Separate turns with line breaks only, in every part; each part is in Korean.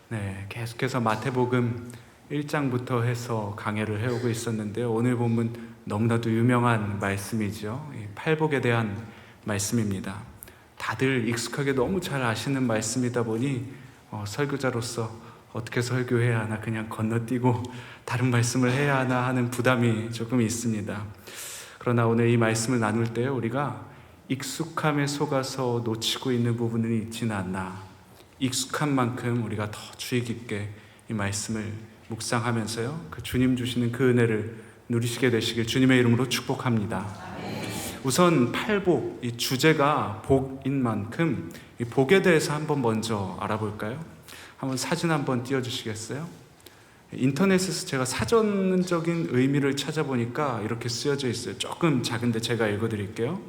네, 계속해서 마태복음 1장부터 해서 강해를 해오고 있었는데요. 오늘 본문 너무나도 유명한 말씀이죠. 이 팔복에 대한 말씀입니다. 다들 익숙하게 너무 잘 아시는 말씀이다 보니 설교자로서 어떻게 설교해야 하나, 그냥 건너뛰고 다른 말씀을 해야 하나 하는 부담이 조금 있습니다. 그러나 오늘 이 말씀을 나눌 때 우리가 익숙함에 속아서 놓치고 있는 부분은 있지는 않나, 익숙한 만큼 우리가 더 주의 깊게 이 말씀을 묵상하면서요, 그 주님 주시는 그 은혜를 누리시게 되시길 주님의 이름으로 축복합니다. 우선 팔복, 이 주제가 복인 만큼 이 복에 대해서 한번 먼저 알아볼까요? 한번 사진 한번 띄워주시겠어요? 인터넷에서 제가 사전적인 의미를 찾아보니까 이렇게 쓰여져 있어요. 조금 작은데 제가 읽어드릴게요.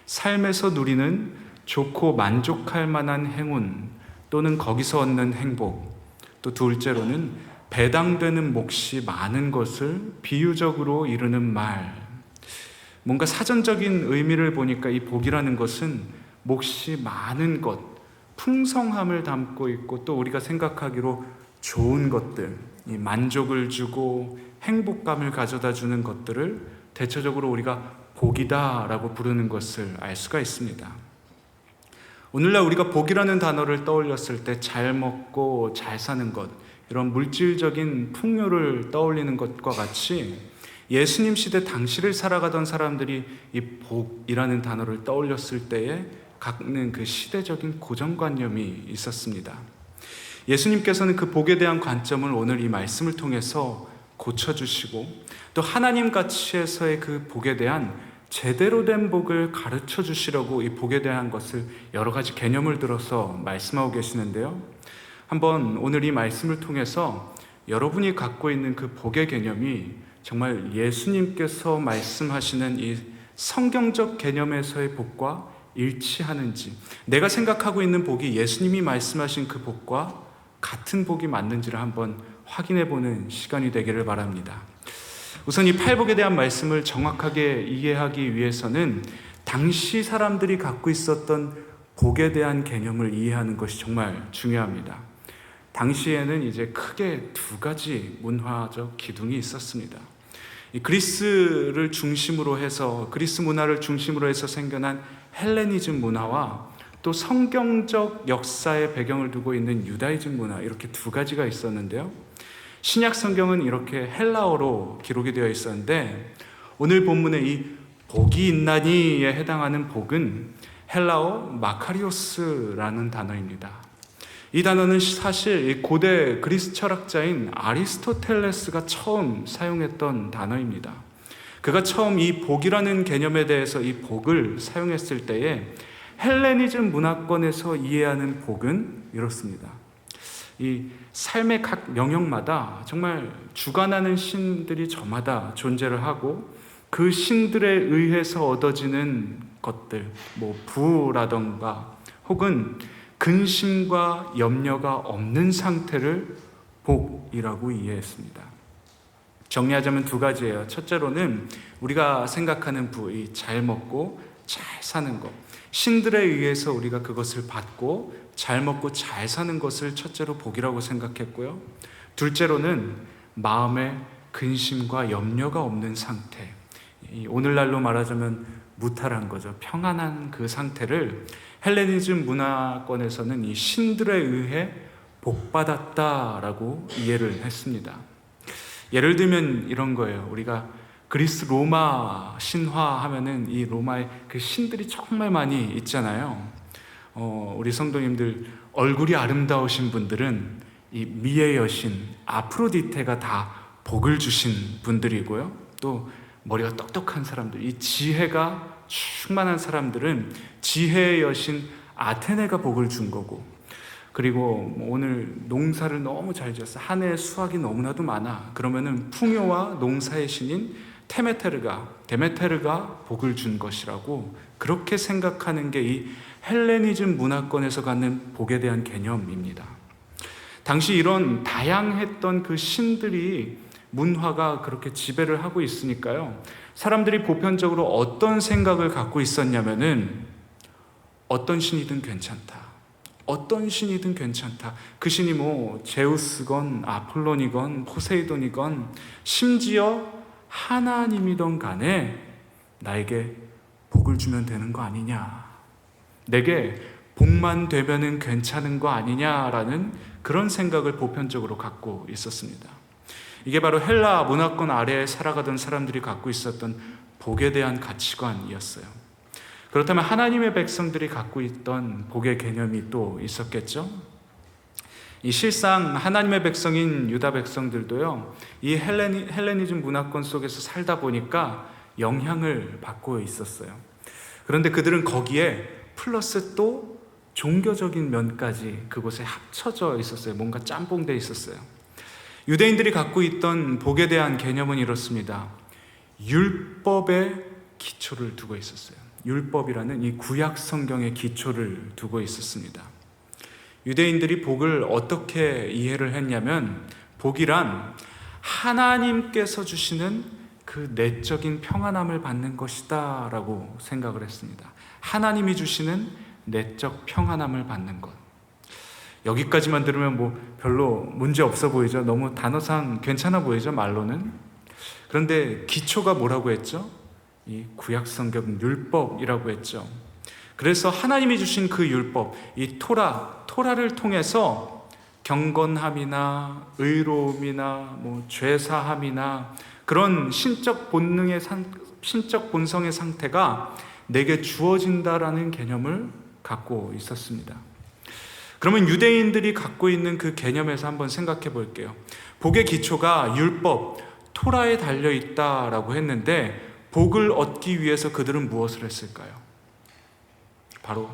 삶에서 누리는 좋고 만족할 만한 행운 또는 거기서 얻는 행복, 또 둘째로는 배당되는 몫이 많은 것을 비유적으로 이루는 말. 뭔가 사전적인 의미를 보니까 이 복이라는 것은 몫이 많은 것, 풍성함을 담고 있고, 또 우리가 생각하기로 좋은 것들, 이 만족을 주고 행복감을 가져다 주는 것들을 대체적으로 우리가 복이다라고 부르는 것을 알 수가 있습니다. 오늘날 우리가 복이라는 단어를 떠올렸을 때 잘 먹고 잘 사는 것, 이런 물질적인 풍요를 떠올리는 것과 같이 예수님 시대 당시를 살아가던 사람들이 이 복이라는 단어를 떠올렸을 때에 갖는 그 시대적인 고정관념이 있었습니다. 예수님께서는 그 복에 대한 관점을 오늘 이 말씀을 통해서 고쳐주시고, 또 하나님 가치에서의 그 복에 대한 제대로 된 복을 가르쳐 주시려고 이 복에 대한 것을 여러 가지 개념을 들어서 말씀하고 계시는데요. 한번 오늘 이 말씀을 통해서 여러분이 갖고 있는 그 복의 개념이 정말 예수님께서 말씀하시는 이 성경적 개념에서의 복과 일치하는지, 내가 생각하고 있는 복이 예수님이 말씀하신 그 복과 같은 복이 맞는지를 한번 확인해 보는 시간이 되기를 바랍니다. 우선 이 팔복에 대한 말씀을 정확하게 이해하기 위해서는 당시 사람들이 갖고 있었던 복에 대한 개념을 이해하는 것이 정말 중요합니다. 당시에는 이제 크게 두 가지 문화적 기둥이 있었습니다. 이 그리스를 중심으로 해서, 그리스 문화를 중심으로 해서 생겨난 헬레니즘 문화와 또 성경적 역사의 배경을 두고 있는 유다이즘 문화, 이렇게 두 가지가 있었는데요. 신약 성경은 이렇게 헬라어로 기록이 되어 있었는데, 오늘 본문의 이 복이 있나니에 해당하는 복은 헬라어 마카리오스라는 단어입니다. 이 단어는 사실 고대 그리스 철학자인 아리스토텔레스가 처음 사용했던 단어입니다. 그가 처음 이 복이라는 개념에 대해서 이 복을 사용했을 때에 헬레니즘 문화권에서 이해하는 복은 이렇습니다. 이 삶의 각 영역마다 정말 주관하는 신들이 저마다 존재를 하고, 그 신들에 의해서 얻어지는 것들, 뭐 부라던가 혹은 근심과 염려가 없는 상태를 복이라고 이해했습니다. 정리하자면 두 가지예요. 첫째로는 우리가 생각하는 부, 이 잘 먹고 잘 사는 것, 신들에 의해서 우리가 그것을 받고 잘 먹고 잘 사는 것을 첫째로 복이라고 생각했고요. 둘째로는 마음에 근심과 염려가 없는 상태, 오늘날로 말하자면 무탈한 거죠. 평안한 그 상태를 헬레니즘 문화권에서는 이 신들에 의해 복받았다라고 이해를 했습니다. 예를 들면 이런 거예요. 우리가 그리스 로마 신화 하면은 이 로마에 그 신들이 정말 많이 있잖아요. 우리 성도님들 얼굴이 아름다우신 분들은 이 미의 여신 아프로디테가 다 복을 주신 분들이고요. 또 머리가 똑똑한 사람들, 이 지혜가 충만한 사람들은 지혜의 여신 아테네가 복을 준 거고, 그리고 오늘 농사를 너무 잘 지었어, 한 해에 수확이 너무나도 많아, 그러면은 풍요와 농사의 신인 데메테르가 복을 준 것이라고 그렇게 생각하는 게 이 헬레니즘 문화권에서 갖는 복에 대한 개념입니다. 당시 이런 다양했던 그 신들이 문화가 그렇게 지배를 하고 있으니까요, 사람들이 보편적으로 어떤 생각을 갖고 있었냐면은 어떤 신이든 괜찮다, 어떤 신이든 괜찮다. 그 신이 뭐 제우스건 아폴론이건 포세이돈이건 심지어 하나님이던 간에 나에게 복을 주면 되는 거 아니냐, 내게 복만 되면은 괜찮은 거 아니냐라는 그런 생각을 보편적으로 갖고 있었습니다. 이게 바로 헬라 문화권 아래에 살아가던 사람들이 갖고 있었던 복에 대한 가치관이었어요. 그렇다면 하나님의 백성들이 갖고 있던 복의 개념이 또 있었겠죠? 이 실상 하나님의 백성인 유다 백성들도요, 이 헬레니즘 문화권 속에서 살다 보니까 영향을 받고 있었어요. 그런데 그들은 거기에 플러스 또 종교적인 면까지 그곳에 합쳐져 있었어요. 뭔가 짬뽕돼 있었어요. 유대인들이 갖고 있던 복에 대한 개념은 이렇습니다. 율법의 기초를 두고 있었어요. 율법이라는 이 구약 성경의 기초를 두고 있었습니다. 유대인들이 복을 어떻게 이해를 했냐면, 복이란 하나님께서 주시는 그 내적인 평안함을 받는 것이다 라고 생각을 했습니다. 하나님이 주시는 내적 평안함을 받는 것. 여기까지만 들으면 뭐 별로 문제 없어 보이죠? 너무 단어상 괜찮아 보이죠? 말로는. 그런데 기초가 뭐라고 했죠? 이 구약성경 율법이라고 했죠. 그래서 하나님이 주신 그 율법, 이 토라를 통해서 경건함이나 의로움이나 뭐 죄사함이나 그런 신적 본성의 상태가 내게 주어진다라는 개념을 갖고 있었습니다. 그러면 유대인들이 갖고 있는 그 개념에서 한번 생각해 볼게요. 복의 기초가 율법, 토라에 달려 있다라고 했는데, 복을 얻기 위해서 그들은 무엇을 했을까요? 바로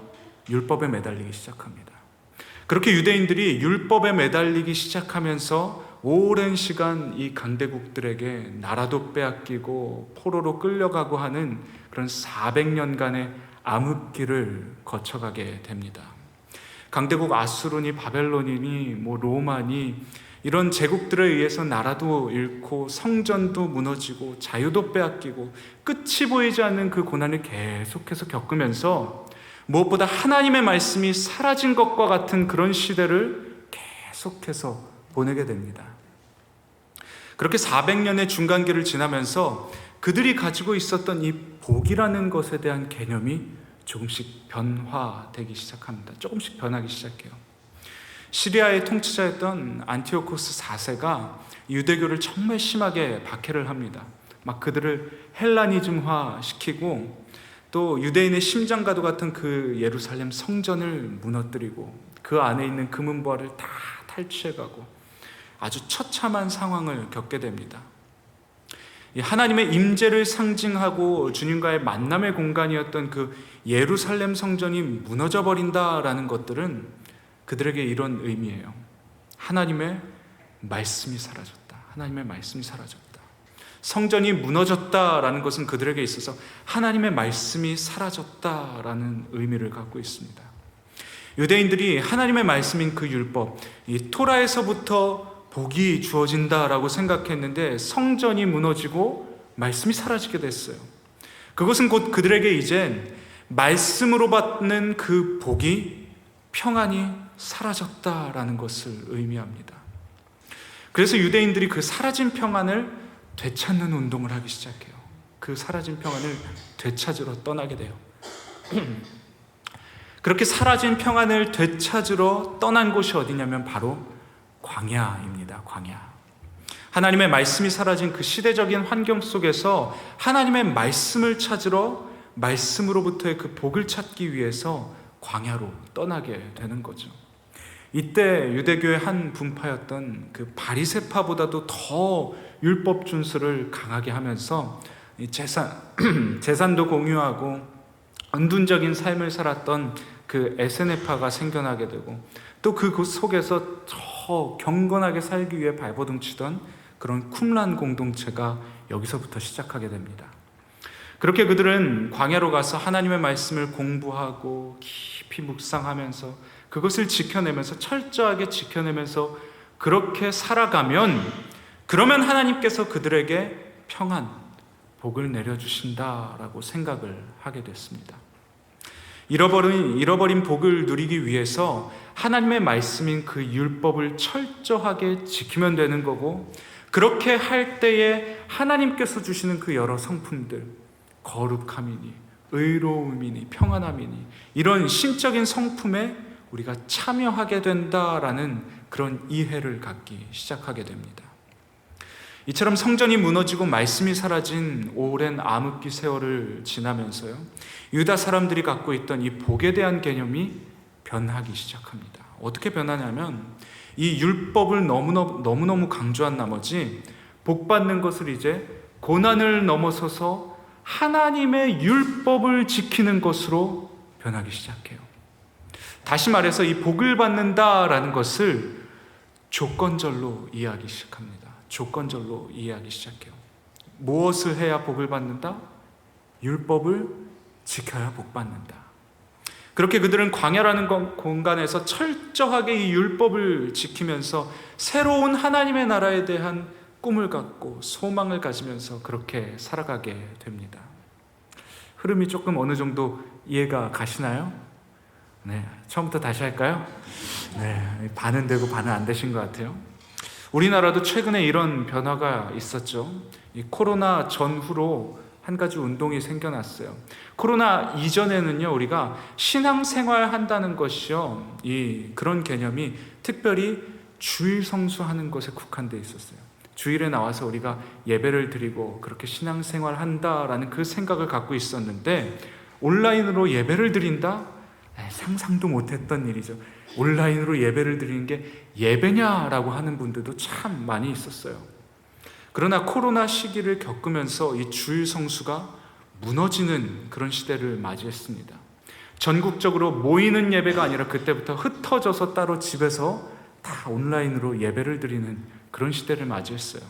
율법에 매달리기 시작합니다. 그렇게 유대인들이 율법에 매달리기 시작하면서 오랜 시간 이 강대국들에게 나라도 빼앗기고 포로로 끌려가고 하는 그런 400년간의 암흑기를 거쳐가게 됩니다. 강대국 아수르니 바벨론이니 뭐 로마니 이런 제국들에 의해서 나라도 잃고 성전도 무너지고 자유도 빼앗기고 끝이 보이지 않는 그 고난을 계속해서 겪으면서 무엇보다 하나님의 말씀이 사라진 것과 같은 그런 시대를 계속해서 보내게 됩니다. 그렇게 400년의 중간기를 지나면서 그들이 가지고 있었던 이 복이라는 것에 대한 개념이 조금씩 변화되기 시작합니다. 조금씩 변하기 시작해요. 시리아의 통치자였던 안티오코스 4세가 유대교를 정말 심하게 박해를 합니다. 막 그들을 헬라니즘화 시키고 또 유대인의 심장과도 같은 그 예루살렘 성전을 무너뜨리고 그 안에 있는 금은보화를 다 탈취해가고 아주 처참한 상황을 겪게 됩니다. 하나님의 임재를 상징하고 주님과의 만남의 공간이었던 그 예루살렘 성전이 무너져 버린다라는 것들은 그들에게 이런 의미예요. 하나님의 말씀이 사라졌다. 하나님의 말씀이 사라졌다. 성전이 무너졌다라는 것은 그들에게 있어서 하나님의 말씀이 사라졌다라는 의미를 갖고 있습니다. 유대인들이 하나님의 말씀인 그 율법, 이 토라에서부터 복이 주어진다라고 생각했는데 성전이 무너지고 말씀이 사라지게 됐어요. 그것은 곧 그들에게 이제 말씀으로 받는 그 복이 평안이 사라졌다라는 것을 의미합니다. 그래서 유대인들이 그 사라진 평안을 되찾는 운동을 하기 시작해요. 그 사라진 평안을 되찾으러 떠나게 돼요. 그렇게 사라진 평안을 되찾으러 떠난 곳이 어디냐면 바로 광야입니다. 광야. 하나님의 말씀이 사라진 그 시대적인 환경 속에서 하나님의 말씀을 찾으러 말씀으로부터의 그 복을 찾기 위해서 광야로 떠나게 되는 거죠. 이때 유대교의 한 분파였던 그 바리새파보다도 더 율법 준수를 강하게 하면서 재산도 공유하고 은둔적인 삶을 살았던 그 에세네파가 생겨나게 되고 또 그 속에서 더 경건하게 살기 위해 발버둥치던 그런 쿰란 공동체가 여기서부터 시작하게 됩니다. 그렇게 그들은 광야로 가서 하나님의 말씀을 공부하고 깊이 묵상하면서 그것을 지켜내면서 철저하게 지켜내면서 그렇게 살아가면 그러면 하나님께서 그들에게 평안, 복을 내려주신다라고 생각을 하게 됐습니다. 잃어버린 복을 누리기 위해서 하나님의 말씀인 그 율법을 철저하게 지키면 되는 거고, 그렇게 할 때에 하나님께서 주시는 그 여러 성품들, 거룩함이니 의로움이니 평안함이니 이런 신적인 성품에 우리가 참여하게 된다라는 그런 이해를 갖기 시작하게 됩니다. 이처럼 성전이 무너지고 말씀이 사라진 오랜 암흑기 세월을 지나면서요, 유다 사람들이 갖고 있던 이 복에 대한 개념이 변하기 시작합니다. 어떻게 변하냐면 이 율법을 너무너무 강조한 나머지 복 받는 것을 이제 고난을 넘어서서 하나님의 율법을 지키는 것으로 변하기 시작해요. 다시 말해서 이 복을 받는다라는 것을 조건절로 이해하기 시작합니다. 조건절로 이해하기 시작해요. 무엇을 해야 복을 받는다? 율법을 지켜야 복 받는다. 그렇게 그들은 광야라는 공간에서 철저하게 이 율법을 지키면서 새로운 하나님의 나라에 대한 꿈을 갖고 소망을 가지면서 그렇게 살아가게 됩니다. 흐름이 조금 어느 정도 이해가 가시나요? 네, 처음부터 다시 할까요? 네, 반은 되고 반은 안 되신 것 같아요. 우리나라도 최근에 이런 변화가 있었죠. 이 코로나 전후로 한 가지 운동이 생겨났어요. 코로나 이전에는요, 우리가 신앙생활 한다는 것이요, 그런 개념이 특별히 주일 성수하는 것에 국한되어 있었어요. 주일에 나와서 우리가 예배를 드리고 그렇게 신앙생활 한다라는 그 생각을 갖고 있었는데, 온라인으로 예배를 드린다? 상상도 못했던 일이죠. 온라인으로 예배를 드리는 게 예배냐라고 하는 분들도 참 많이 있었어요. 그러나 코로나 시기를 겪으면서 이 주일 성수가 무너지는 그런 시대를 맞이했습니다. 전국적으로 모이는 예배가 아니라 그때부터 흩어져서 따로 집에서 다 온라인으로 예배를 드리는 그런 시대를 맞이했어요.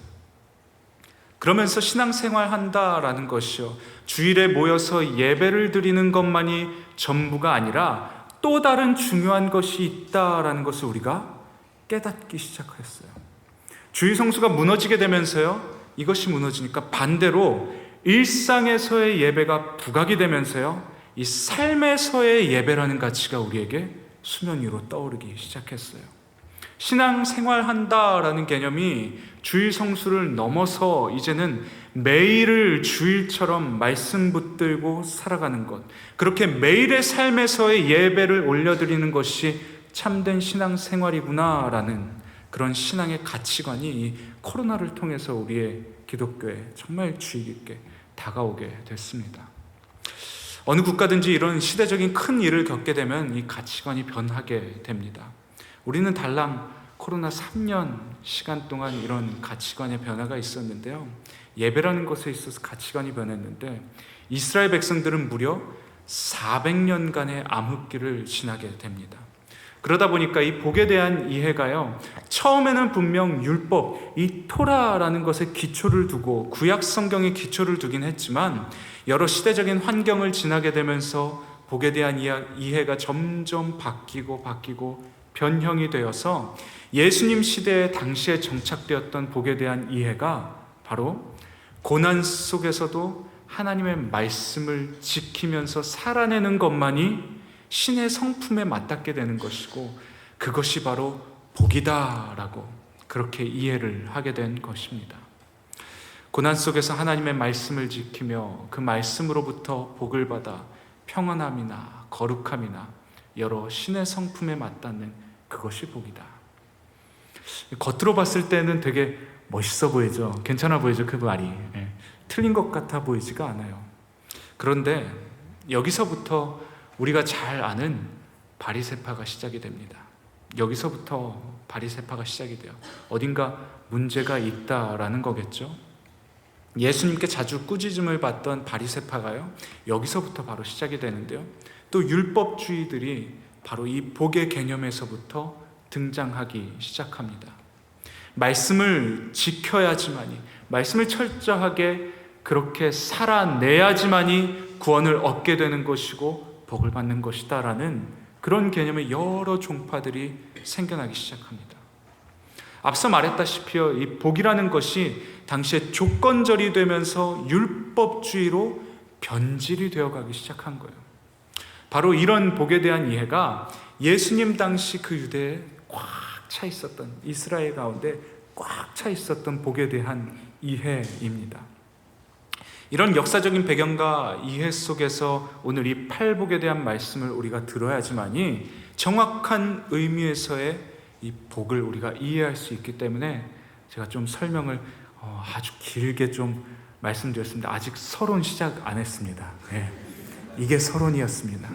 그러면서 신앙생활 한다라는 것이요, 주일에 모여서 예배를 드리는 것만이 전부가 아니라 또 다른 중요한 것이 있다라는 것을 우리가 깨닫기 시작했어요. 주일 성수가 무너지게 되면서요, 이것이 무너지니까 반대로 일상에서의 예배가 부각이 되면서요, 이 삶에서의 예배라는 가치가 우리에게 수면 위로 떠오르기 시작했어요. 신앙생활 한다라는 개념이 주일 성수를 넘어서 이제는 매일을 주일처럼 말씀 붙들고 살아가는 것, 그렇게 매일의 삶에서의 예배를 올려드리는 것이 참된 신앙생활이구나라는 그런 신앙의 가치관이 이 코로나를 통해서 우리의 기독교에 정말 주의 깊게 다가오게 됐습니다. 어느 국가든지 이런 시대적인 큰 일을 겪게 되면 이 가치관이 변하게 됩니다. 우리는 달랑 코로나 3년 시간 동안 이런 가치관의 변화가 있었는데요, 예배라는 것에 있어서 가치관이 변했는데, 이스라엘 백성들은 무려 400년간의 암흑기를 지나게 됩니다. 그러다 보니까 이 복에 대한 이해가요, 처음에는 분명 율법, 이 토라라는 것에 기초를 두고 구약 성경에 기초를 두긴 했지만, 여러 시대적인 환경을 지나게 되면서 복에 대한 이해가 점점 바뀌고 변형이 되어서 예수님 시대에 당시에 정착되었던 복에 대한 이해가 바로 고난 속에서도 하나님의 말씀을 지키면서 살아내는 것만이 신의 성품에 맞닿게 되는 것이고, 그것이 바로 복이다라고 그렇게 이해를 하게 된 것입니다. 고난 속에서 하나님의 말씀을 지키며 그 말씀으로부터 복을 받아 평안함이나 거룩함이나 여러 신의 성품에 맞닿는 그것이 복이다. 겉으로 봤을 때는 되게 멋있어 보이죠. 괜찮아 보이죠. 그 말이 틀린 것 같아 보이지가 않아요. 그런데 여기서부터 우리가 잘 아는 바리새파가 시작이 됩니다. 여기서부터 바리새파가 시작이 돼요. 어딘가 문제가 있다라는 거겠죠. 예수님께 자주 꾸짖음을 받던 바리새파가요, 여기서부터 바로 시작이 되는데요, 또 율법주의들이 바로 이 복의 개념에서부터 등장하기 시작합니다. 말씀을 지켜야지만이, 말씀을 철저하게 그렇게 살아내야지만이 구원을 얻게 되는 것이고 복을 받는 것이다라는 그런 개념의 여러 종파들이 생겨나기 시작합니다. 앞서 말했다시피요, 이 복이라는 것이 당시에 조건절이 되면서 율법주의로 변질이 되어가기 시작한 거예요. 바로 이런 복에 대한 이해가 예수님 당시 그 유대에 꽉 차 있었던, 이스라엘 가운데 꽉 차 있었던 복에 대한 이해입니다. 이런 역사적인 배경과 이해 속에서 오늘 이 팔복에 대한 말씀을 우리가 들어야지만이 정확한 의미에서의 이 복을 우리가 이해할 수 있기 때문에 제가 좀 설명을 아주 길게 좀 말씀드렸습니다. 아직 서론 시작 안 했습니다. 네. 이게 서론이었습니다.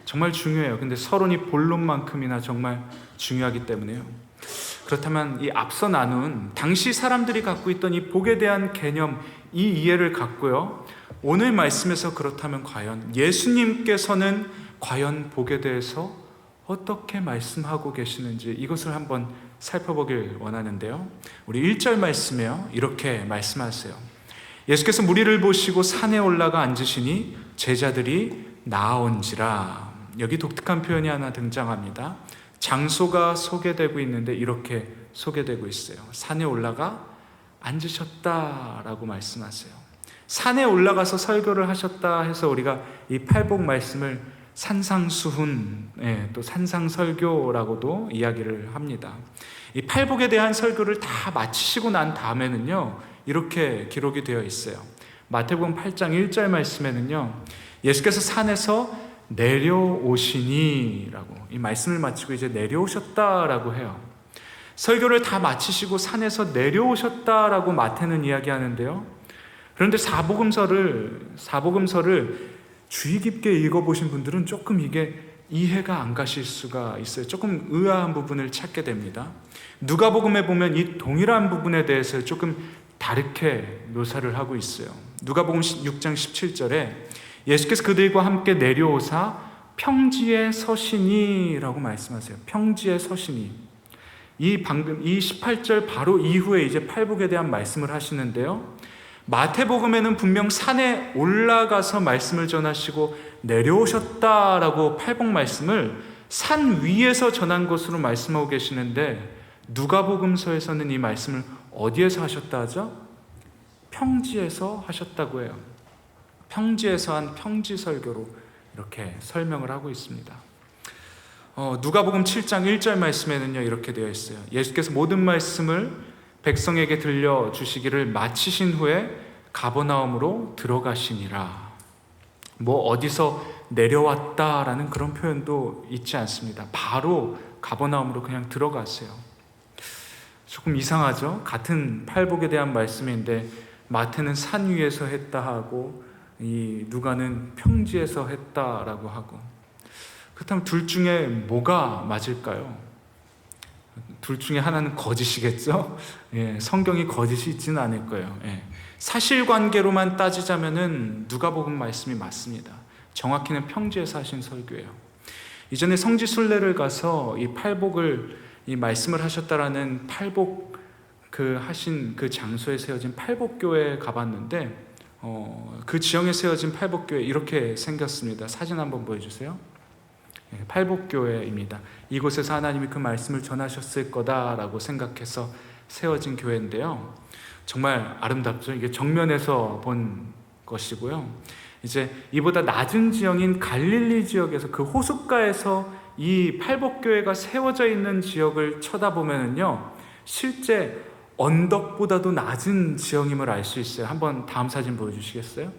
정말 중요해요. 근데 서론이 본론만큼이나 정말 중요하기 때문에요. 그렇다면 이 앞서 나눈 당시 사람들이 갖고 있던 이 복에 대한 개념, 이 이해를 갖고요, 오늘 말씀에서 그렇다면 과연 예수님께서는 과연 복에 대해서 어떻게 말씀하고 계시는지 이것을 한번 살펴보길 원하는데요. 우리 1절 말씀에요, 이렇게 말씀하세요. 예수께서 무리를 보시고 산에 올라가 앉으시니 제자들이 나아온지라. 여기 독특한 표현이 하나 등장합니다. 장소가 소개되고 있는데 이렇게 소개되고 있어요. 산에 올라가 앉으셨다라고 말씀하세요. 산에 올라가서 설교를 하셨다 해서 우리가 이 팔복 말씀을 산상수훈, 또 산상설교라고도 이야기를 합니다. 이 팔복에 대한 설교를 다 마치시고 난 다음에는요, 이렇게 기록이 되어 있어요. 마태복음 8장 1절 말씀에는요, 예수께서 산에서 내려오시니라고, 이 말씀을 마치고 이제 내려오셨다라고 해요. 설교를 다 마치시고 산에서 내려오셨다라고 마태는 이야기하는데요. 그런데 사복음서를 주의 깊게 읽어보신 분들은 조금 이게 이해가 안 가실 수가 있어요. 조금 의아한 부분을 찾게 됩니다. 누가복음에 보면 이 동일한 부분에 대해서 조금 다르게 묘사를 하고 있어요. 누가복음 6장 17절에 예수께서 그들과 함께 내려오사 평지에 서시니라고 말씀하세요. 평지에 서시니. 방금 이 18절 바로 이후에 이제 팔복에 대한 말씀을 하시는데요. 마태복음에는 분명 산에 올라가서 말씀을 전하시고 내려오셨다라고 팔복 말씀을 산 위에서 전한 것으로 말씀하고 계시는데, 누가복음서에서는 이 말씀을 어디에서 하셨다 하죠? 평지에서 하셨다고 해요. 평지에서 한 평지설교로 이렇게 설명을 하고 있습니다. 누가복음 7장 1절 말씀에는요, 이렇게 되어 있어요. 예수께서 모든 말씀을 백성에게 들려주시기를 마치신 후에 가버나움으로 들어가시니라. 뭐 어디서 내려왔다라는 그런 표현도 있지 않습니다. 바로 가버나움으로 그냥 들어갔어요. 조금 이상하죠? 같은 팔복에 대한 말씀인데 마태는 산 위에서 했다 하고 이 누가는 평지에서 했다라고 하고, 그렇다면 둘 중에 뭐가 맞을까요? 둘 중에 하나는 거짓이겠죠? 성경이 거짓이 있지는 않을 거예요. 사실관계로만 따지자면은 누가복음 말씀이 맞습니다. 정확히는 평지에서 하신 설교예요. 이전에 성지순례를 가서 이 팔복을 이 말씀을 하셨다라는 팔복 하신 그 장소에 세워진 팔복교회에 가봤는데, 그 지형에 세워진 팔복교회 이렇게 생겼습니다. 사진 한번 보여주세요. 팔복교회입니다. 이곳에서 하나님이 그 말씀을 전하셨을 거다라고 생각해서 세워진 교회인데요. 정말 아름답죠. 이게 정면에서 본 것이고요. 이제 이보다 낮은 지형인 갈릴리 지역에서 그 호숫가에서 이 팔복교회가 세워져 있는 지역을 쳐다보면은요, 실제 언덕보다도 낮은 지형임을 알 수 있어요. 한번 다음 사진 보여주시겠어요?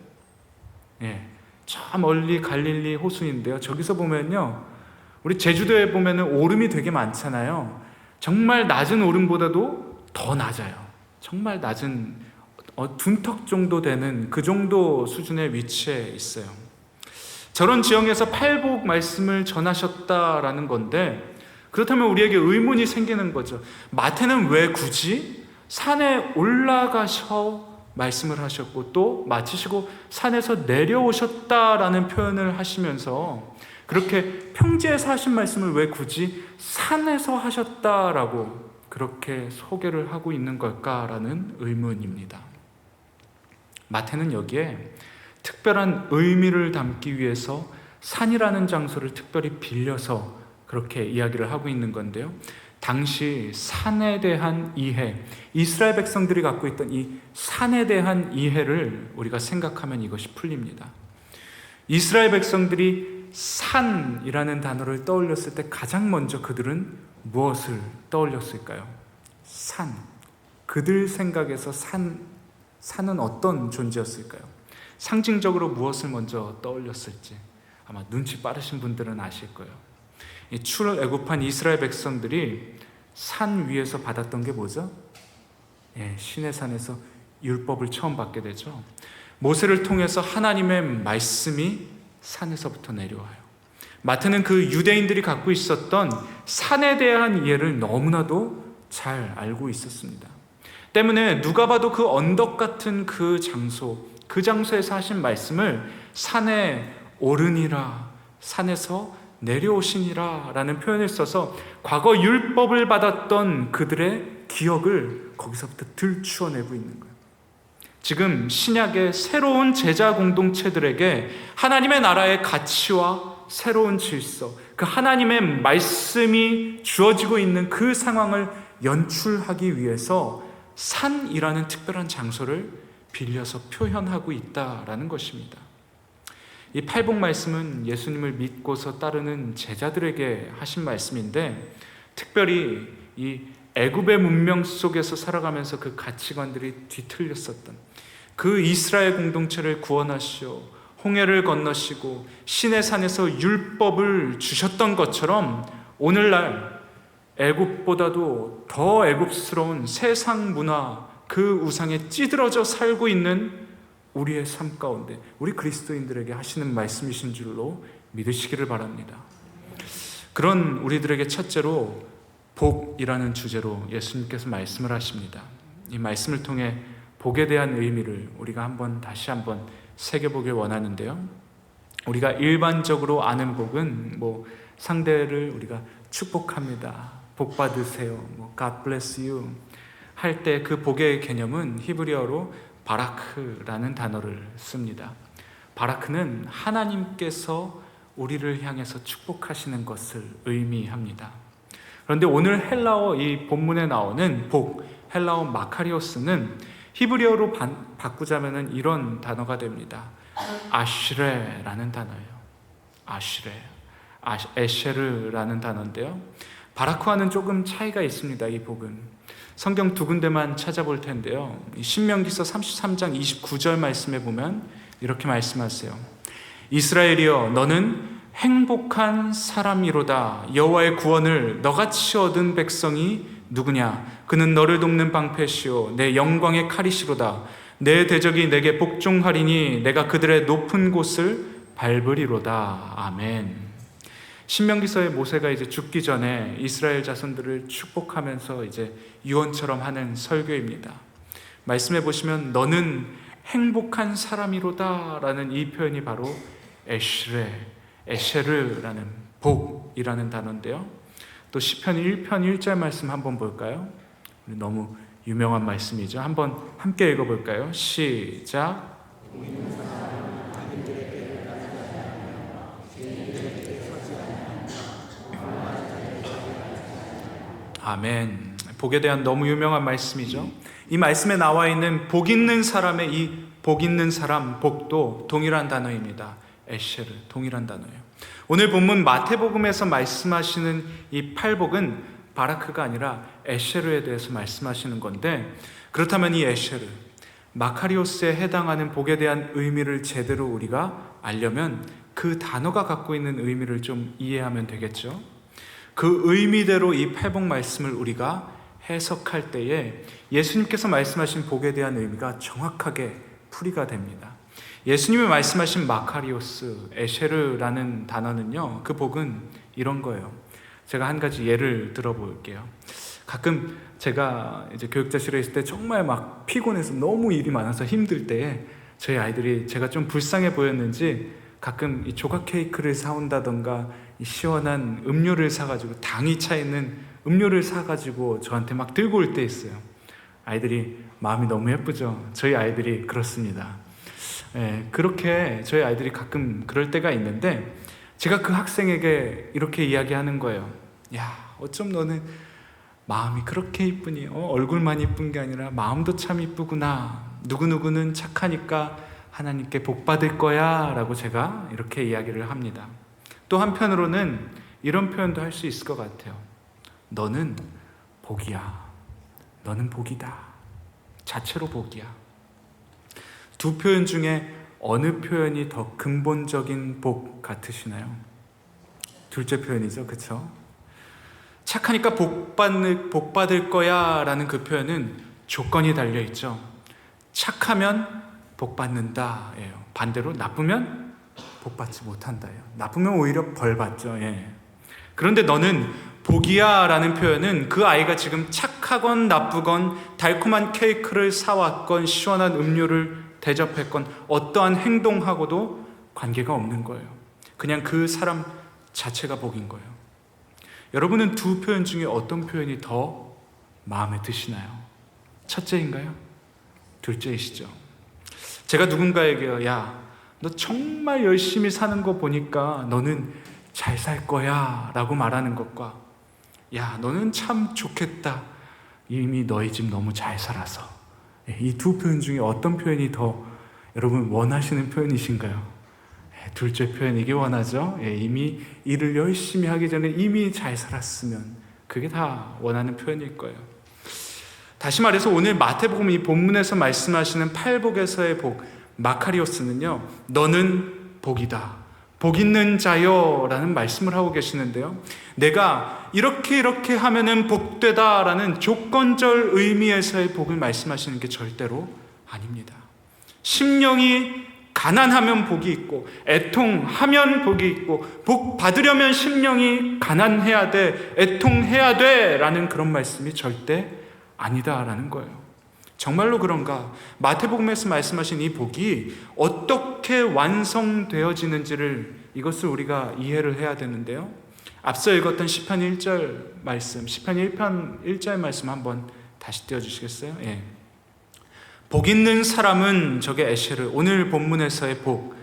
저 멀리 갈릴리 호수인데요. 저기서 보면요, 우리 제주도에 보면은 오름이 되게 많잖아요. 정말 낮은 오름보다도 더 낮아요. 정말 낮은 둔턱 정도 되는 그 정도 수준의 위치에 있어요. 저런 지형에서 팔복 말씀을 전하셨다라는 건데, 그렇다면 우리에게 의문이 생기는 거죠. 마태는 왜 굳이 산에 올라가셔 말씀을 하셨고 또 마치시고 산에서 내려오셨다라는 표현을 하시면서 그렇게 평지에서 하신 말씀을 왜 굳이 산에서 하셨다라고 그렇게 소개를 하고 있는 걸까라는 의문입니다. 마태는 여기에 특별한 의미를 담기 위해서 산이라는 장소를 특별히 빌려서 그렇게 이야기를 하고 있는 건데요. 당시 산에 대한 이해, 이스라엘 백성들이 갖고 있던 이 산에 대한 이해를 우리가 생각하면 이것이 풀립니다. 이스라엘 백성들이 산이라는 단어를 떠올렸을 때 가장 먼저 그들은 무엇을 떠올렸을까요? 산. 그들 생각에서 산은 어떤 존재였을까요? 상징적으로 무엇을 먼저 떠올렸을지 아마 눈치 빠르신 분들은 아실 거예요. 이 출애굽한 이스라엘 백성들이 산 위에서 받았던 게 뭐죠? 신의 산에서 율법을 처음 받게 되죠. 모세를 통해서 하나님의 말씀이 산에서부터 내려와요. 마태는 그 유대인들이 갖고 있었던 산에 대한 이해를 너무나도 잘 알고 있었습니다. 때문에 누가 봐도 그 언덕 같은 그 장소에서 하신 말씀을 산에 오르니라, 산에서 내려오시니라 라는 표현을 써서 과거 율법을 받았던 그들의 기억을 거기서부터 들추어내고 있는 거예요. 지금 신약의 새로운 제자 공동체들에게 하나님의 나라의 가치와 새로운 질서, 그 하나님의 말씀이 주어지고 있는 그 상황을 연출하기 위해서 산이라는 특별한 장소를 빌려서 표현하고 있다라는 것입니다. 이 팔복 말씀은 예수님을 믿고서 따르는 제자들에게 하신 말씀인데, 특별히 이 애굽의 문명 속에서 살아가면서 그 가치관들이 뒤틀렸었던 그 이스라엘 공동체를 구원하시오, 홍해를 건너시고 신의 산에서 율법을 주셨던 것처럼 오늘날 애굽보다도 더 애굽스러운 세상 문화, 그 우상에 찌들어져 살고 있는 우리의 삶 가운데 우리 그리스도인들에게 하시는 말씀이신 줄로 믿으시기를 바랍니다. 그런 우리들에게 첫째로 복이라는 주제로 예수님께서 말씀을 하십니다. 이 말씀을 통해 복에 대한 의미를 우리가 다시 한번 새겨보길 원하는데요. 우리가 일반적으로 아는 복은 상대를 우리가 축복합니다, 복 받으세요, God bless you 할 때 그 복의 개념은 히브리어로 바라크라는 단어를 씁니다. 바라크는 하나님께서 우리를 향해서 축복하시는 것을 의미합니다. 그런데 오늘 헬라어 이 본문에 나오는 복, 헬라어 마카리오스는 히브리어로 바꾸자면 이런 단어가 됩니다. 아시레라는 단어예요. 아시레, 에쉐르라는 단어인데요. 바라크와는 조금 차이가 있습니다. 이 복은 성경 두 군데만 찾아볼 텐데요. 신명기서 33장 29절 말씀에 보면 이렇게 말씀하세요. 이스라엘이여, 너는 행복한 사람이로다. 여호와의 구원을 너같이 얻은 백성이 누구냐? 그는 너를 돕는 방패시오, 내 영광의 칼이시로다. 내 대적이 내게 복종하리니 내가 그들의 높은 곳을 밟으리로다. 아멘. 신명기서의 모세가 이제 죽기 전에 이스라엘 자손들을 축복하면서 이제 유언처럼 하는 설교입니다. 말씀해 보시면 너는 행복한 사람이로다 라는 이 표현이 바로 에쉐르라는 복이라는 단어인데요. 또 시편 1편 1절 말씀 한번 볼까요? 너무 유명한 말씀이죠. 한번 함께 읽어볼까요? 시작. 아멘. 복에 대한 너무 유명한 말씀이죠. 이 말씀에 나와 있는 복 있는 사람의 이 복 있는 사람, 복도 동일한 단어입니다. 에쉐르, 동일한 단어예요. 오늘 본문 마태복음에서 말씀하시는 이 팔복은 바라크가 아니라 에쉐르에 대해서 말씀하시는 건데, 그렇다면 이 에쉐르, 마카리오스에 해당하는 복에 대한 의미를 제대로 우리가 알려면 그 단어가 갖고 있는 의미를 좀 이해하면 되겠죠. 그 의미대로 이 팔복 말씀을 우리가 해석할 때에 예수님께서 말씀하신 복에 대한 의미가 정확하게 풀이가 됩니다. 예수님이 말씀하신 마카리오스, 에쉐르라는 단어는요, 그 복은 이런 거예요. 제가 한 가지 예를 들어볼게요. 가끔 제가 이제 교육자실에 있을 때 정말 막 피곤해서 너무 일이 많아서 힘들 때에 저희 아이들이 제가 좀 불쌍해 보였는지 가끔 이 조각 케이크를 사온다던가 이 시원한 음료를 사가지고 당이 차 있는 음료를 사가지고 저한테 막 들고 올 때 있어요. 아이들이 마음이 너무 예쁘죠. 저희 아이들이 그렇습니다. 그렇게 저희 아이들이 가끔 그럴 때가 있는데 제가 그 학생에게 이렇게 이야기하는 거예요. 야, 어쩜 너는 마음이 그렇게 이쁘니? 얼굴만 이쁜 게 아니라 마음도 참 이쁘구나. 누구누구는 착하니까 하나님께 복 받을 거야 라고 제가 이렇게 이야기를 합니다. 또 한편으로는 이런 표현도 할 수 있을 것 같아요. 너는 복이야. 너는 복이다. 자체로 복이야. 두 표현 중에 어느 표현이 더 근본적인 복 같으시나요? 둘째 표현이죠, 그렇죠? 착하니까 복 받을 거야 라는 그 표현은 조건이 달려있죠. 착하면 복 받는다 예요. 반대로 나쁘면 복 받지 못한다 예요. 나쁘면 오히려 벌 받죠. 예. 그런데 너는 복이야 라는 표현은 그 아이가 지금 착하건 나쁘건 달콤한 케이크를 사왔건 시원한 음료를 대접했건 어떠한 행동하고도 관계가 없는 거예요. 그냥 그 사람 자체가 복인 거예요. 여러분은 두 표현 중에 어떤 표현이 더 마음에 드시나요? 첫째인가요? 둘째이시죠? 제가 누군가에게 야, 너 정말 열심히 사는 거 보니까 너는 잘 살 거야 라고 말하는 것과 야, 너는 참 좋겠다, 이미 너희 집 너무 잘 살아서, 이 두 표현 중에 어떤 표현이 더 여러분 원하시는 표현이신가요? 둘째 표현, 이게 원하죠. 이미 일을 열심히 하기 전에 이미 잘 살았으면 그게 다 원하는 표현일 거예요. 다시 말해서 오늘 마태복음 이 본문에서 말씀하시는 팔복에서의 복, 마카리오스는요, 너는 복이다, 복 있는 자여 라는 말씀을 하고 계시는데요, 내가 이렇게 하면은 복되다 라는 조건적 의미에서의 복을 말씀하시는 게 절대로 아닙니다. 심령이 가난하면 복이 있고 애통하면 복이 있고 복 받으려면 심령이 가난해야 돼, 애통해야 돼 라는 그런 말씀이 절대 아니다라는 거예요. 정말로 그런가? 마태복음에서 말씀하신 이 복이 어떻게 완성되어지는지를, 이것을 우리가 이해를 해야 되는데요, 앞서 읽었던 시편 1절 말씀, 시편 1편 1절 말씀 한번 다시 띄워주시겠어요? 예. 복 있는 사람은, 저게 에쉐르, 오늘 본문에서의 복,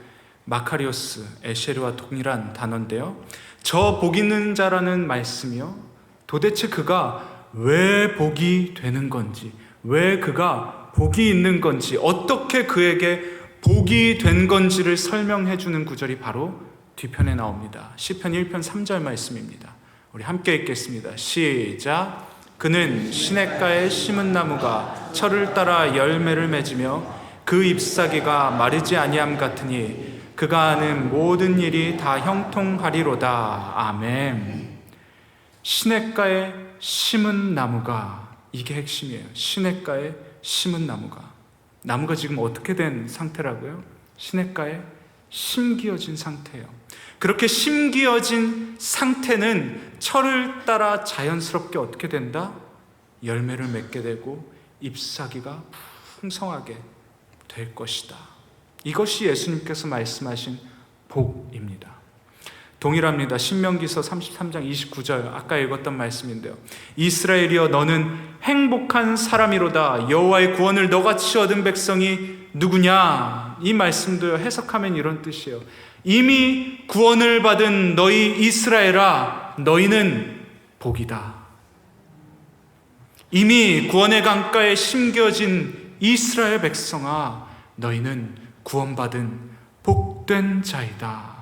마카리오스, 에쉐르와 동일한 단어인데요, 저 복 있는 자라는 말씀이요, 도대체 그가 왜 복이 되는 건지, 왜 그가 복이 있는 건지, 어떻게 그에게 복이 된 건지를 설명해 주는 구절이 바로 뒤편에 나옵니다. 시편 1편 3절 말씀입니다. 우리 함께 읽겠습니다. 시작. 그는 시냇가에 심은 나무가 철을 따라 열매를 맺으며 그 잎사귀가 마르지 아니함 같으니 그가 하는 모든 일이 다 형통하리로다. 아멘. 시냇가에 심은 나무가, 이게 핵심이에요. 시냇가에 심은 나무가 지금 어떻게 된 상태라고요? 시냇가에 심기어진 상태예요. 그렇게 심기어진 상태는 철을 따라 자연스럽게 어떻게 된다? 열매를 맺게 되고 잎사귀가 풍성하게 될 것이다. 이것이 예수님께서 말씀하신 복입니다. 동일합니다. 신명기서 33장 29절, 아까 읽었던 말씀인데요, 이스라엘이여 너는 행복한 사람이로다. 여호와의 구원을 너같이 얻은 백성이 누구냐? 이 말씀도 해석하면 이런 뜻이에요. 이미 구원을 받은 너희 이스라엘아, 너희는 복이다. 이미 구원의 강가에 심겨진 이스라엘 백성아, 너희는 구원받은 복된 자이다.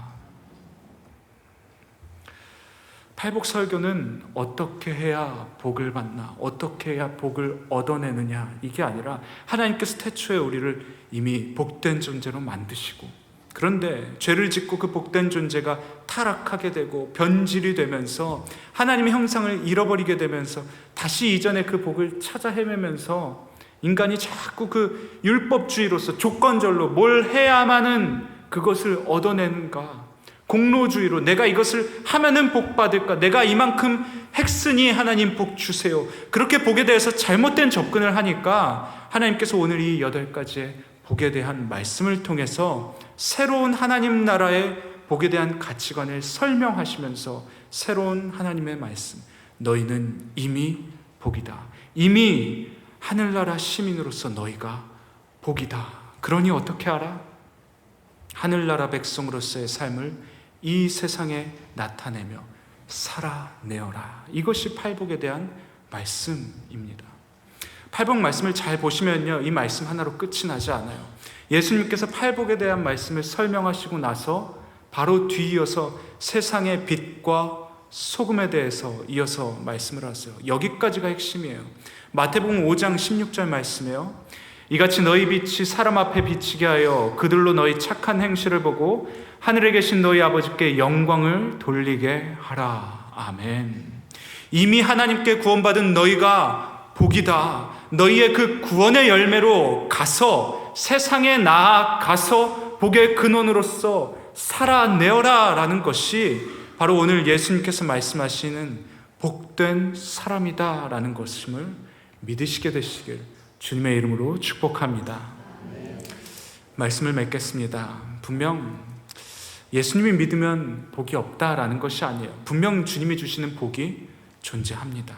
팔복 설교는 어떻게 해야 복을 받나, 어떻게 해야 복을 얻어내느냐, 이게 아니라 하나님께서 태초에 우리를 이미 복된 존재로 만드시고, 그런데 죄를 짓고 그 복된 존재가 타락하게 되고 변질이 되면서 하나님의 형상을 잃어버리게 되면서 다시 이전의 그 복을 찾아 헤매면서 인간이 자꾸 그 율법주의로서 조건절로 뭘 해야만은 그것을 얻어내는가, 공로주의로 내가 이것을 하면은 복 받을까, 내가 이만큼 했으니 하나님 복 주세요, 그렇게 복에 대해서 잘못된 접근을 하니까 하나님께서 오늘 이 8가지의 복에 대한 말씀을 통해서 새로운 하나님 나라의 복에 대한 가치관을 설명하시면서 새로운 하나님의 말씀, 너희는 이미 복이다, 이미 하늘나라 시민으로서 너희가 복이다. 그러니 어떻게 알아? 하늘나라 백성으로서의 삶을 이 세상에 나타내며 살아내어라. 이것이 팔복에 대한 말씀입니다. 팔복 말씀을 잘 보시면요, 이 말씀 하나로 끝이 나지 않아요. 예수님께서 팔복에 대한 말씀을 설명하시고 나서 바로 뒤이어서 세상의 빛과 소금에 대해서 이어서 말씀을 하세요. 여기까지가 핵심이에요. 마태복음 5장 16절 말씀이에요. 이같이 너희 빛이 사람 앞에 비치게 하여 그들로 너희 착한 행실을 보고 하늘에 계신 너희 아버지께 영광을 돌리게 하라. 아멘. 이미 하나님께 구원받은 너희가 복이다. 너희의 그 구원의 열매로 가서 세상에 나아가서 복의 근원으로서 살아내어라 라는 것이 바로 오늘 예수님께서 말씀하시는 복된 사람이다 라는 것임을 믿으시게 되시길 주님의 이름으로 축복합니다. 말씀을 맺겠습니다. 분명 예수님이 믿으면 복이 없다라는 것이 아니에요. 분명 주님이 주시는 복이 존재합니다.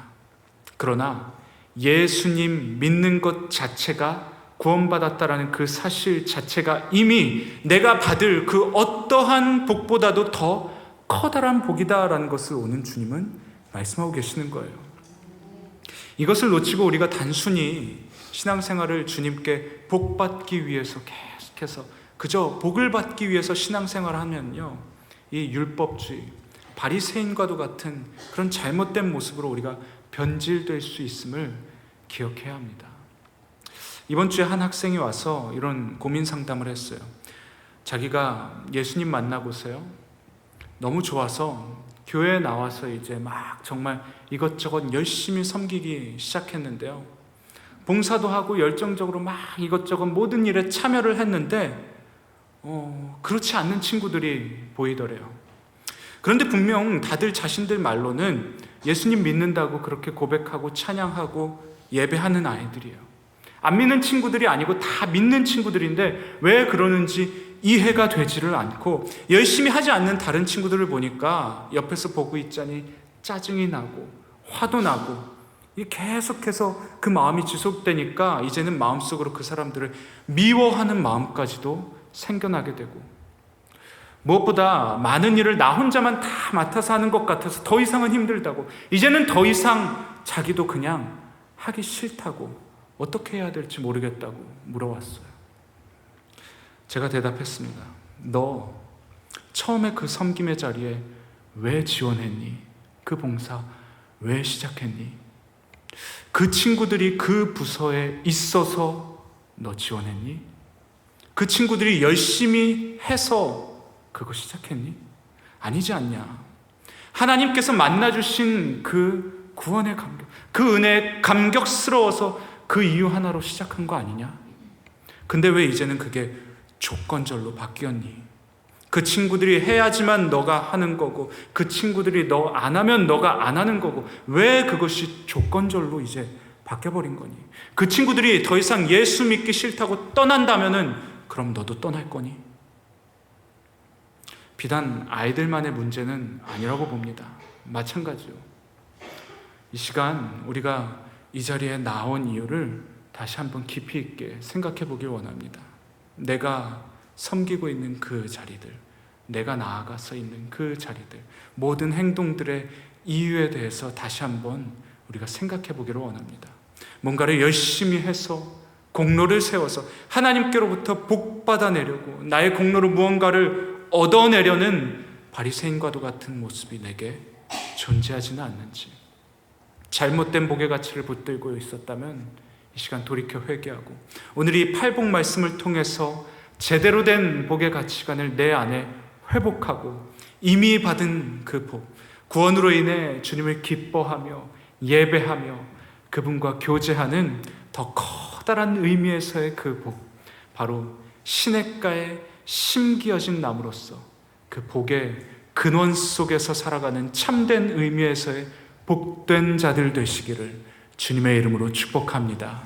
그러나 예수님 믿는 것 자체가 구원받았다라는 그 사실 자체가 이미 내가 받을 그 어떠한 복보다도 더 커다란 복이다라는 것을 오늘 주님은 말씀하고 계시는 거예요. 이것을 놓치고 우리가 단순히 신앙생활을 주님께 복받기 위해서 계속해서 그저 복을 받기 위해서 신앙생활을 하면요, 이 율법주의, 바리새인과도 같은 그런 잘못된 모습으로 우리가 변질될 수 있음을 기억해야 합니다. 이번 주에 한 학생이 와서 이런 고민 상담을 했어요. 자기가 예수님 만나고서요, 너무 좋아서 교회에 나와서 이제 막 정말 이것저것 열심히 섬기기 시작했는데요, 봉사도 하고 열정적으로 막 이것저것 모든 일에 참여를 했는데 그렇지 않는 친구들이 보이더래요. 그런데 분명 다들 자신들 말로는 예수님 믿는다고 그렇게 고백하고 찬양하고 예배하는 아이들이에요. 안 믿는 친구들이 아니고 다 믿는 친구들인데 왜 그러는지 이해가 되지를 않고, 열심히 하지 않는 다른 친구들을 보니까 옆에서 보고 있자니 짜증이 나고 화도 나고, 계속해서 그 마음이 지속되니까 이제는 마음속으로 그 사람들을 미워하는 마음까지도 생겨나게 되고, 무엇보다 많은 일을 나 혼자만 다 맡아서 하는 것 같아서 더 이상은 힘들다고, 이제는 더 이상 자기도 그냥 하기 싫다고, 어떻게 해야 될지 모르겠다고 물어왔어요. 제가 대답했습니다. 너 처음에 그 섬김의 자리에 왜 지원했니? 그 봉사 왜 시작했니? 그 친구들이 그 부서에 있어서 너 지원했니? 그 친구들이 열심히 해서 그거 시작했니? 아니지 않냐? 하나님께서 만나주신 그 구원의 감격, 그 은혜에 감격스러워서 그 이유 하나로 시작한 거 아니냐? 근데 왜 이제는 그게 조건절로 바뀌었니? 그 친구들이 해야지만 너가 하는 거고, 그 친구들이 너 안 하면 너가 안 하는 거고, 왜 그것이 조건절로 이제 바뀌어버린 거니? 그 친구들이 더 이상 예수 믿기 싫다고 떠난다면은 그럼 너도 떠날 거니? 비단 아이들만의 문제는 아니라고 봅니다. 마찬가지요. 이 시간 우리가 이 자리에 나온 이유를 다시 한번 깊이 있게 생각해 보길 원합니다. 내가 섬기고 있는 그 자리들, 내가 나아가서 있는 그 자리들, 모든 행동들의 이유에 대해서 다시 한번 우리가 생각해 보기를 원합니다. 뭔가를 열심히 해서 공로를 세워서 하나님께로부터 복받아내려고 나의 공로로 무언가를 얻어내려는 바리새인과도 같은 모습이 내게 존재하지는 않는지, 잘못된 복의 가치를 붙들고 있었다면 이 시간 돌이켜 회개하고 오늘 이 팔복 말씀을 통해서 제대로 된 복의 가치관을 내 안에 회복하고 이미 받은 그 복, 구원으로 인해 주님을 기뻐하며 예배하며 그분과 교제하는 더 커다란 의미에서의 그 복, 바로 시냇가에 심기어진 나무로서 그 복의 근원 속에서 살아가는 참된 의미에서의 복된 자들 되시기를 주님의 이름으로 축복합니다.